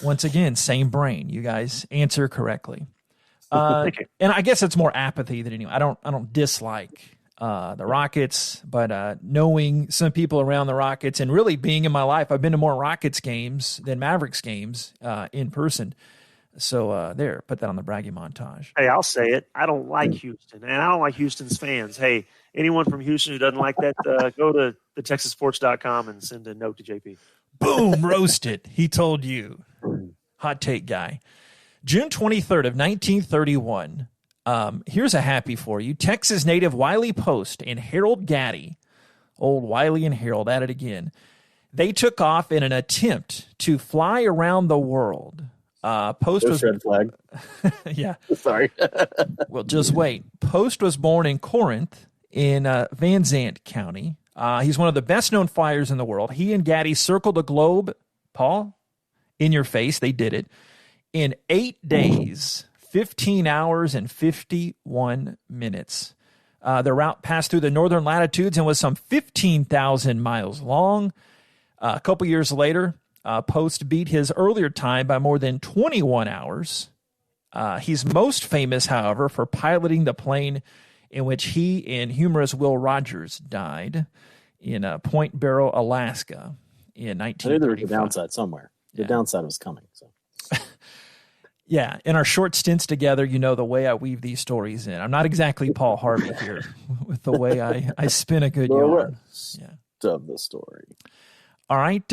Once again, same brain. You guys answer correctly.
Thank you.
And I guess it's more apathy than anything. I don't dislike the Rockets, but knowing some people around the Rockets and really being in my life, I've been to more Rockets games than Mavericks games in person. So put that on the bragging montage.
Hey, I'll say it. I don't like Houston, and I don't like Houston's fans. Hey, anyone from Houston who doesn't like that, go to thetexasports.com and send a note to JP.
Boom, roasted. He told you. Hot take guy. June 23rd of 1931. Here's a happy for you. Texas native Wiley Post and Harold Gaddy, old Wiley and Harold at it again. They took off in an attempt to fly around the world. Post was
red flag.
Yeah.
Sorry.
Well, just wait. Post was born in Corinth in Van Zandt County. He's one of the best known flyers in the world. He and Gaddy circled the globe. Paul, in your face, they did it in 8 days, 15 hours and 51 minutes. The route passed through the northern latitudes and was some 15,000 miles long. A couple years later, Post beat his earlier time by more than 21 hours. He's most famous, however, for piloting the plane in which he and humorous Will Rogers died in Point Barrow, Alaska in 1935.
I knew there was a downside somewhere. The downside was coming. So.
Yeah, in our short stints together, the way I weave these stories in. I'm not exactly Paul Harvey here with the way I spin a good yarn.
Yeah. Of the story.
All right.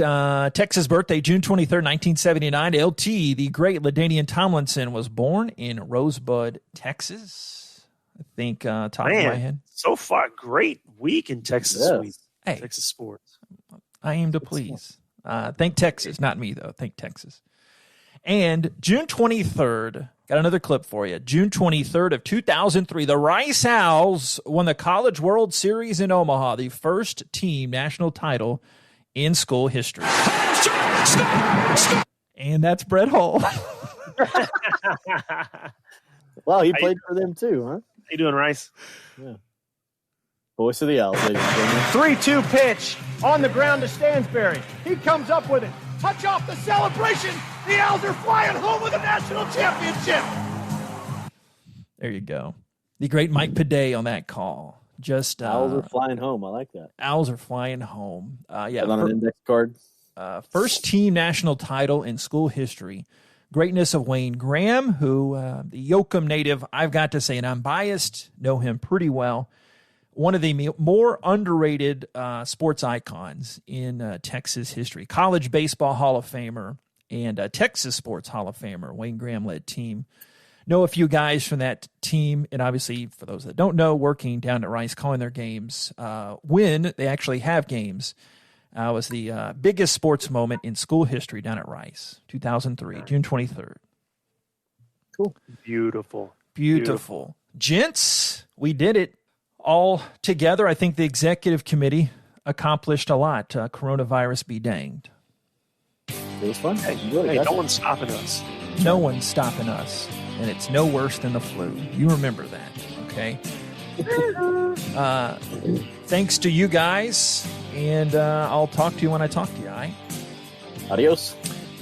Texas birthday, June 23rd, 1979. LT, the great LaDainian Tomlinson, was born in Rosebud, Texas. I think top of my head.
So far, great week in Texas.
Yeah.
Week.
Hey.
Texas sports.
I aim to please. Thank Texas. Not me, though. Thank Texas. And June 23rd, got another clip for you. June 23rd of 2003, the Rice Owls won the College World Series in Omaha, the first team national title in school history. And that's Brett Hull.
Wow, he played for them too, huh?
How you doing, Rice?
Yeah. Voice of the Owls, ladies and gentlemen.
3-2 pitch on the ground to Stansberry. He comes up with it. Touch off the celebration. The Owls are flying home with a national championship.
There you go. The great Mike Paday on that call. Just
Owls are flying home. I like that.
Owls are flying home. Yeah,
on an index card.
First team national title in school history. Greatness of Wayne Graham, who the Yoakum native, I've got to say, and I'm biased, know him pretty well. One of the more underrated sports icons in Texas history. College Baseball Hall of Famer and Texas Sports Hall of Famer. Wayne Graham led team. Know a few guys from that team, and obviously, for those that don't know, working down at Rice, calling their games when they actually have games. Was the biggest sports moment in school history down at Rice, 2003, June 23rd.
Cool.
Beautiful. Gents, we did it all together. I think the executive committee accomplished a lot. Coronavirus be danged.
It was fun.
Hey, no one's stopping us.
No one's stopping us, and it's no worse than the flu. You remember that, okay? Thanks to you guys, and I'll talk to you when I talk to you, all right?
Adios.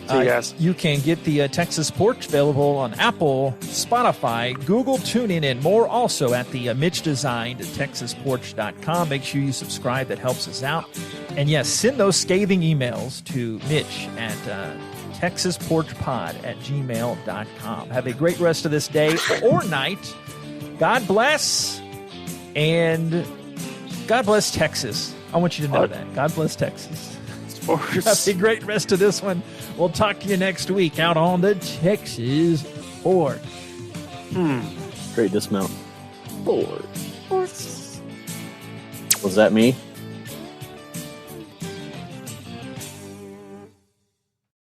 See you guys.
You can get the Texas Porch available on Apple, Spotify, Google, TuneIn, and more. Also at the Mitch Designed at TexasPorch.com. Make sure you subscribe. That helps us out. And yes, send those scathing emails to Mitch at TexasPorchPod@gmail.com. Have a great rest of this day or night. God bless. And God bless Texas. I want you to know that. God bless Texas.
Sports.
Have a great rest of this one. We'll talk to you next week out on the Texas Porch.
Great dismount. Porch. Was that me?